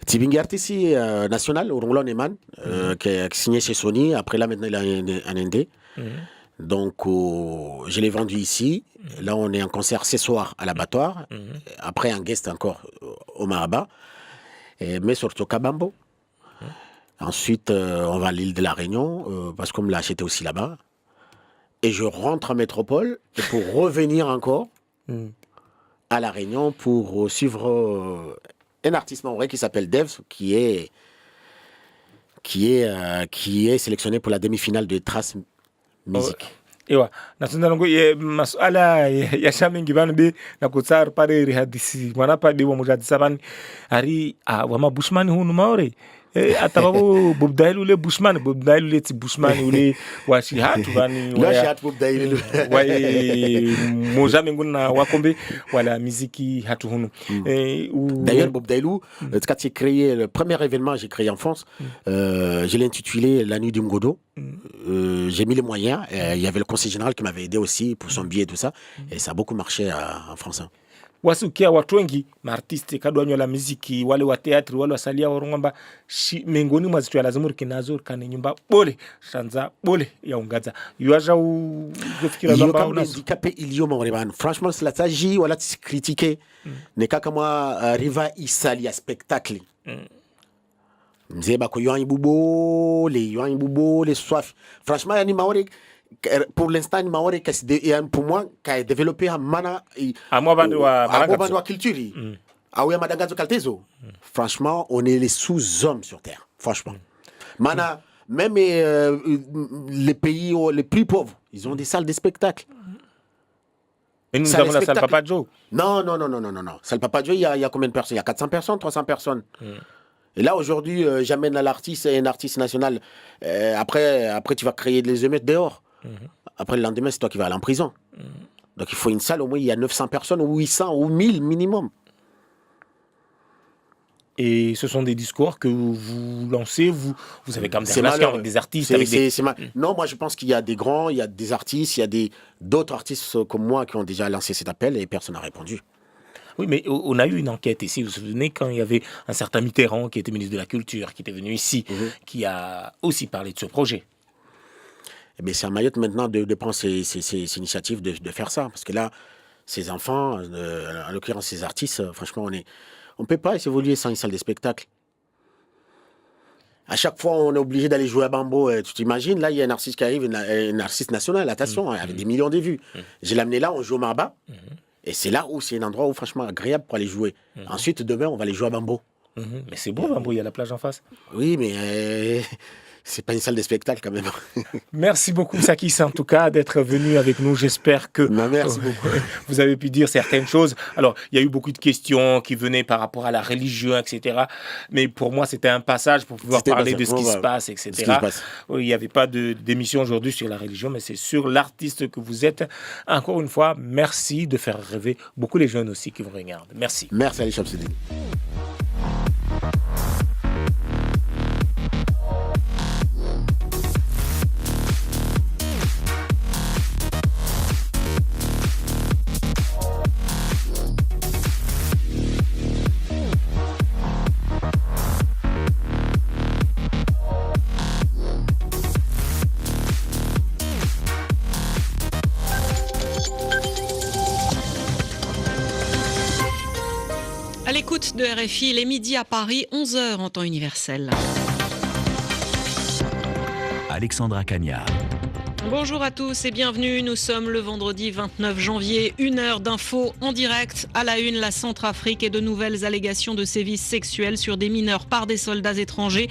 Tibingi artiste national, Orongolo Neman, qui a signé chez Sony. Après là, maintenant, il a un indé. Donc, je l'ai vendu ici. Là, on est en concert ce soir à l'abattoir. Après, un guest encore au Maraba. Mais surtout Kabambo. Ensuite, on va à l'île de la Réunion, parce qu'on me l'a acheté aussi là-bas. Et je rentre en métropole pour revenir encore à la Réunion pour suivre... un artiste maorais qui s'appelle Dev, qui est sélectionné pour la demi-finale de Trace Musique. Ewa, nasunda ngo masuala ya shamingi bana be na kutsar pare rihadisi mwana pade wa mujadisa bani ari wa Bushman hunu maore atababu Bubdail ule Bushman Bubdail ule ti Bushman ule washi hatu bani wa hatu Bubdail wa moja menguna wakombe wala muziki hatu hunu d'ailleurs Bubdail quand j'ai créé le premier événement j'ai créé en France je l'ai intitulé La Nuit du Mgodo. J'ai mis les moyens il y avait le conseil général qui m'avait aidé aussi pour son billet et tout ça et ça a beaucoup marché en France. Wasukia watu wengi maartiste kadwanyo la muziki wale wa teatri wale wasalia warongomba mengoni mwa zitu ya lazimuri kinazo kane nyumba bole shanza bole ya ungaza yuaja ufikira lamba unazo handicapé ilio maoreban franchement c'est la tagi wala critiquer ne kaka moi riva isali ya spectacle mzeba ko yoan ibubo les soif franchement yani maore pour l'instant maore pour moi qui a développé un mana à culture ah oui madangazo kaltezo franchement on est les sous-hommes sur terre franchement mana même les pays les plus pauvres ils ont des salles de spectacle. Et nous avons la salle Papa Joe. Non. Salle Papa Joe, il y a combien de personnes? Il y a 400 personnes, 300 personnes. Et là, aujourd'hui, j'amène à l'artiste, un artiste national. Après, tu vas créer des émeutes dehors. Après, le lendemain, c'est toi qui vas aller en prison. Donc, il faut une salle, au moins, il y a 900 personnes, ou 800, ou 1000 minimum. Et ce sont des discours que vous lancez, vous avez quand même des relations avec des artistes. Non, moi, je pense qu'il y a des grands, il y a des artistes, il y a d'autres artistes comme moi qui ont déjà lancé cet appel et personne n'a répondu. Oui, mais on a eu une enquête ici. Vous vous souvenez quand il y avait un certain Mitterrand qui était ministre de la Culture, qui était venu ici, qui a aussi parlé de ce projet. Mais c'est à Mayotte maintenant de prendre ces initiatives, de faire ça. Parce que là, ces enfants, en l'occurrence ces artistes, franchement, on ne peut pas évoluer sans une salle de spectacle. À chaque fois, on est obligé d'aller jouer à Bambo. Tu t'imagines, là, il y a un artiste qui arrive, un artiste national, attention, avec des millions de vues. Je l'ai amené là, on joue au Maraba. Et c'est là où c'est un endroit où, franchement, agréable pour aller jouer. Ensuite, demain, on va aller jouer à Bambo. Mais c'est beau, Bambo, il y a la plage en face. Oui, mais c'est pas une salle de spectacle quand même. Merci beaucoup Sakis en tout cas d'être venu avec nous. J'espère que merci beaucoup. Vous avez pu dire certaines choses. Alors il y a eu beaucoup de questions qui venaient par rapport à la religion, etc. Mais pour moi c'était un passage pour pouvoir parler de ce qui se passe, etc. Il n'y avait pas d'émission aujourd'hui sur la religion, mais c'est sur l'artiste que vous êtes. Encore une fois, merci de faire rêver beaucoup les jeunes aussi qui vous regardent. Merci. Merci Ali Chamsidine. À l'écoute de RFI, il est midi à Paris, 11h en temps universel. Alexandra Cagnard. Bonjour à tous et bienvenue, nous sommes le vendredi 29 janvier, 1 heure d'infos en direct. À la une, la Centrafrique et de nouvelles allégations de sévices sexuels sur des mineurs par des soldats étrangers.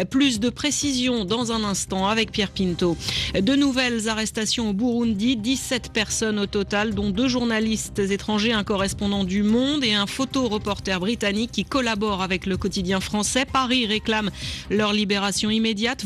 Plus de précisions dans un instant avec Pierre Pinto. De nouvelles arrestations au Burundi, 17 personnes au total, dont 2 journalistes étrangers, un correspondant du Monde et un photoreporter britannique qui collaborent avec le quotidien français. Paris réclame leur libération immédiate.